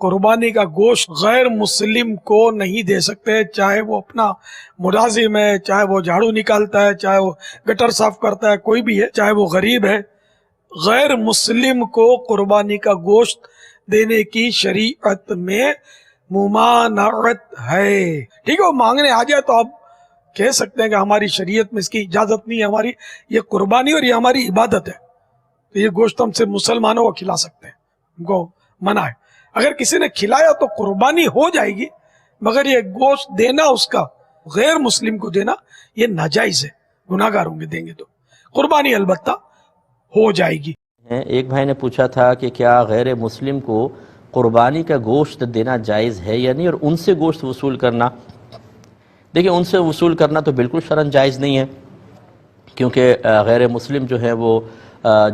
قربانی کا گوشت غیر مسلم کو نہیں دے سکتے، چاہے وہ اپنا ملازم ہے، چاہے وہ جھاڑو نکالتا ہے، چاہے وہ گٹر صاف کرتا ہے، کوئی بھی ہے، چاہے وہ غریب ہے، غیر مسلم کو قربانی کا گوشت دینے کی شریعت میں ممانعت ہے۔ ٹھیک ہے، وہ مانگنے آ جائے تو آپ کہہ سکتے ہیں کہ ہماری شریعت میں اس کی اجازت نہیں ہے، ہماری یہ قربانی اور یہ ہماری عبادت ہے، تو یہ گوشت ہم سے مسلمانوں کو کھلا سکتے ہیں، ہم کو منع ہے۔ اگر کسی نے کھلایا تو قربانی ہو جائے گی، مگر یہ گوشت دینا اس کا غیر مسلم کو دینا یہ ناجائز ہے، گناہ گار ہوں گے دیں گے تو، قربانی البتہ ہو جائے گی۔ ایک بھائی نے پوچھا تھا کہ کیا غیر مسلم کو قربانی کا گوشت دینا جائز ہے یا نہیں، اور ان سے گوشت وصول کرنا؟ دیکھیں، ان سے وصول کرنا تو بالکل شرعاً جائز نہیں ہے، کیونکہ غیر مسلم جو ہے وہ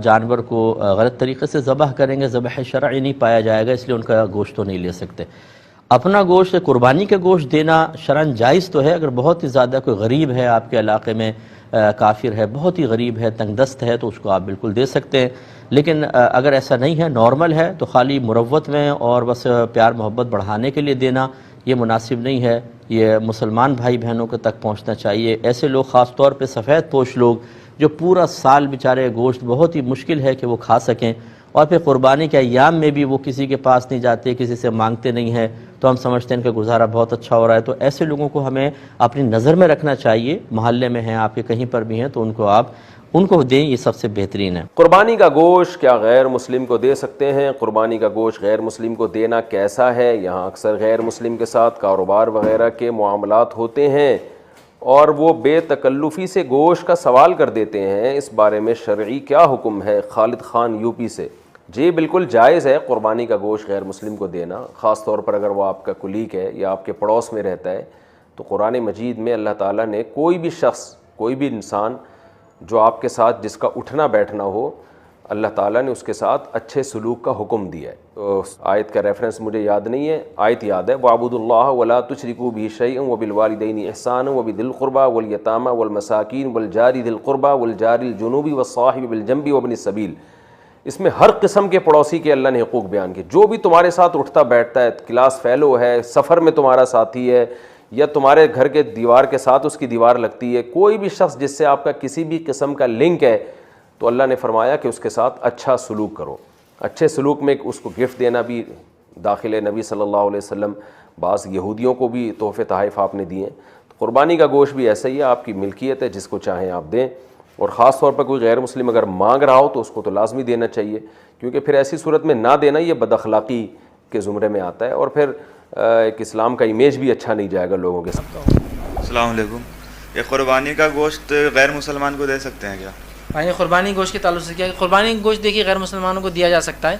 جانور کو غلط طریقے سے ذبح کریں گے، ذبح شرعی نہیں پایا جائے گا، اس لیے ان کا گوشت تو نہیں لے سکتے۔ اپنا گوشت، قربانی کا گوشت دینا شرعاً جائز تو ہے، اگر بہت ہی زیادہ کوئی غریب ہے آپ کے علاقے میں، کافر ہے، بہت ہی غریب ہے، تنگ دست ہے، تو اس کو آپ بالکل دے سکتے ہیں۔ لیکن اگر ایسا نہیں ہے، نارمل ہے، تو خالی مروت میں اور بس پیار محبت بڑھانے کے لیے دینا یہ مناسب نہیں ہے، یہ مسلمان بھائی بہنوں کو تک پہنچنا چاہیے۔ ایسے لوگ، خاص طور پہ سفید پوش لوگ، جو پورا سال بیچارے گوشت بہت ہی مشکل ہے کہ وہ کھا سکیں، اور پھر قربانی کے ایام میں بھی وہ کسی کے پاس نہیں جاتے، کسی سے مانگتے نہیں ہیں، تو ہم سمجھتے ہیں ان کا گزارا بہت اچھا ہو رہا ہے، تو ایسے لوگوں کو ہمیں اپنی نظر میں رکھنا چاہیے، محلے میں ہیں آپ کے، کہیں پر بھی ہیں، تو ان کو دیں، یہ سب سے بہترین ہے۔ قربانی کا گوشت کیا غیر مسلم کو دے سکتے ہیں؟ قربانی کا گوشت غیر مسلم کو دینا کیسا ہے؟ یہاں اکثر غیر مسلم کے ساتھ کاروبار وغیرہ کے معاملات ہوتے ہیں اور وہ بے تکلفی سے گوشت کا سوال کر دیتے ہیں، اس بارے میں شرعی کیا حکم ہے؟ خالد خان یو پی سے۔ جی بالکل جائز ہے قربانی کا گوشت غیر مسلم کو دینا، خاص طور پر اگر وہ آپ کا کلیگ ہے یا آپ کے پڑوس میں رہتا ہے، تو قرآن مجید میں اللہ تعالیٰ نے کوئی بھی شخص، کوئی بھی انسان جو آپ کے ساتھ جس کا اٹھنا بیٹھنا ہو، اللہ تعالیٰ نے اس کے ساتھ اچھے سلوک کا حکم دیا ہے۔ تو آیت کا ریفرنس مجھے یاد نہیں ہے، آیت یاد ہے، وَاعْبُدُوا اللَّهَ وَلَا تُشْرِكُوا بِهِ شَيْئًا وَبِالْوَالِدَيْنِ إِحْسَانًا وَبِذِي الْقُرْبَى وَالْيَتَامَى وَالْمَسَاكِينِ وَالْجَارِ ذِي الْقُرْبَى وَالْجَارِ الْجُنُوبِ وَالصَّاحِبِ بِالْجَنبِ وَابْنِ السَّبِيلِ۔ اس میں ہر قسم کے پڑوسی کے اللہ نے حقوق بیان کیے، جو بھی تمہارے ساتھ اٹھتا بیٹھتا ہے، کلاس فیلو ہے، سفر میں تمہارا ساتھی ہے، یا تمہارے گھر کے دیوار کے ساتھ اس کی دیوار لگتی ہے، کوئی بھی شخص جس سے آپ کا کسی بھی قسم کا لنک ہے، تو اللہ نے فرمایا کہ اس کے ساتھ اچھا سلوک کرو۔ اچھے سلوک میں اس کو گفٹ دینا بھی داخل ہے۔ نبی صلی اللہ علیہ وسلم بعض یہودیوں کو بھی تحفے تحائف آپ نے دیے ہیں۔ قربانی کا گوشت بھی ایسا ہی ہے، آپ کی ملکیت ہے، جس کو چاہیں آپ دیں، اور خاص طور پر کوئی غیر مسلم اگر مانگ رہا ہو تو اس کو تو لازمی دینا چاہیے، کیونکہ پھر ایسی صورت میں نہ دینا یہ بد اخلاقی کے زمرے میں آتا ہے، اور پھر ایک اسلام کا امیج بھی اچھا نہیں جائے گا لوگوں کے ساتھ۔ السلام علیکم، یہ قربانی کا گوشت غیر مسلمان کو دے سکتے ہیں کیا؟ بھائی قربانی گوشت کے تعلق سے کیا، قربانی گوشت دیکھیے غیر مسلمانوں کو دیا جا سکتا ہے،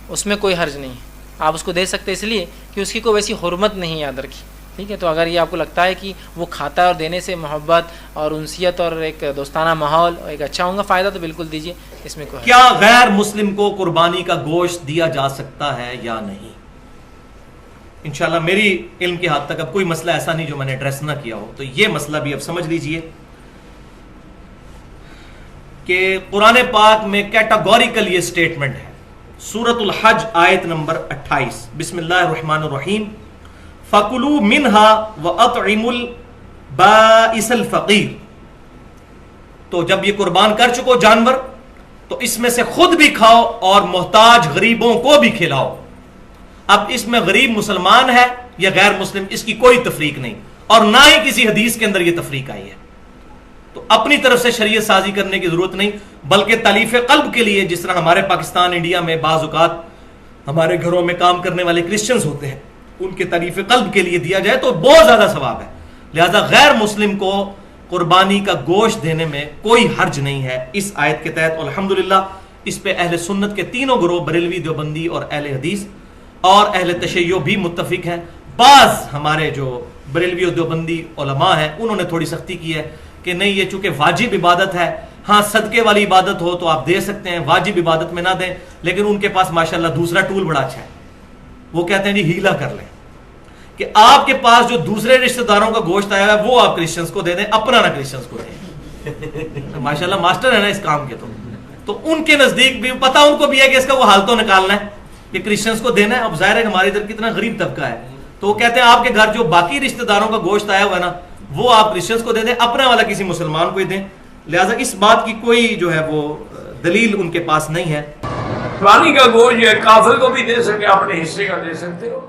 اس میں کوئی حرج نہیں ہے، آپ اس کو دے سکتے اس لیے کہ اس کی کوئی ویسی حرمت نہیں یاد رکھی، ٹھیک ہے؟ تو اگر یہ آپ کو لگتا ہے کہ وہ کھاتا ہے اور دینے سے محبت اور انسیت اور ایک دوستانہ ماحول اور ایک اچھا ہوگا فائدہ، تو بالکل دیجیے، اس میں کوئی کیا غیر مسلم کو قربانی کا گوشت دیا جا سکتا ہے یا نہیں؟ انشاءاللہ میری علم کے حد تک اب کوئی مسئلہ ایسا نہیں جو میں نے ایڈریس نہ کیا ہو، تو یہ مسئلہ بھی اب سمجھ لیجئے کہ قرآن پاک میں کیٹاگوریکل یہ سٹیٹمنٹ ہے، سورۃ الحج آیت نمبر 28، بسم اللہ الرحمن الرحیم، فَكُلُوا مِنْهَا وَأَطْعِمُوا الْبَائِسَ الْفَقِيرَ۔ تو جب یہ قربان کر چکو جانور، تو اس میں سے خود بھی کھاؤ اور محتاج غریبوں کو بھی کھلاؤ۔ اب اس میں غریب مسلمان ہے یا غیر مسلم، اس کی کوئی تفریق نہیں، اور نہ ہی کسی حدیث کے اندر یہ تفریق آئی ہے، تو اپنی طرف سے شریعت سازی کرنے کی ضرورت نہیں، بلکہ تالیف قلب کے لیے، جس طرح ہمارے پاکستان انڈیا میں بعض اوقات ہمارے گھروں میں کام کرنے والے کرسچنز ہوتے ہیں، ان کے تالیف قلب کے لیے دیا جائے تو بہت زیادہ ثواب ہے۔ لہذا غیر مسلم کو قربانی کا گوشت دینے میں کوئی حرج نہیں ہے اس آیت کے تحت۔ الحمدللہ اس پہ اہل سنت کے تینوں گروہ، بریلوی، دیوبندی اور اہل حدیث اور اہل تشیع بھی متفق ہیں۔ بعض ہمارے جو بریلوی اور دیوبندی علماء ہیں انہوں نے تھوڑی سختی کی ہے کہ نہیں، یہ چونکہ واجب عبادت ہے، ہاں صدقے والی عبادت ہو تو آپ دے سکتے ہیں، واجب عبادت میں نہ دیں، لیکن ان کے پاس ماشاءاللہ دوسرا ٹول بڑا اچھا ہے، وہ کہتے ہیں جی ہیلا کر لیں، کہ آپ کے پاس جو دوسرے رشتہ داروں کا گوشت آیا ہے وہ آپ کرسچنز کو دے دیں، اپنا نہ کرسچنز کو دیں۔ ماشاءاللہ ماسٹر ہے نا اس کام کے، تو ان کے نزدیک بھی پتہ ان کو بھی ہے کہ اس کا وہ حالتوں نکالنا ہے، کہ کرسچنس کو دینا ہے. اب ظاہر ہے کہ ہمارے ادھر کتنا غریب طبقہ ہے, تو وہ کہتے ہیں آپ کے گھر جو باقی رشتہ داروں کا گوشت آیا ہوا ہے نا, وہ آپ کرسچنس کو دے دیں, اپنا والا کسی مسلمان کو ہی دیں. لہٰذا اس بات کی کوئی جو ہے وہ دلیل ان کے پاس نہیں ہے. قربانی کا گوشت جو ہے کافر کو بھی دے سکتے, اپنے حصے کا دے سکتے ہو.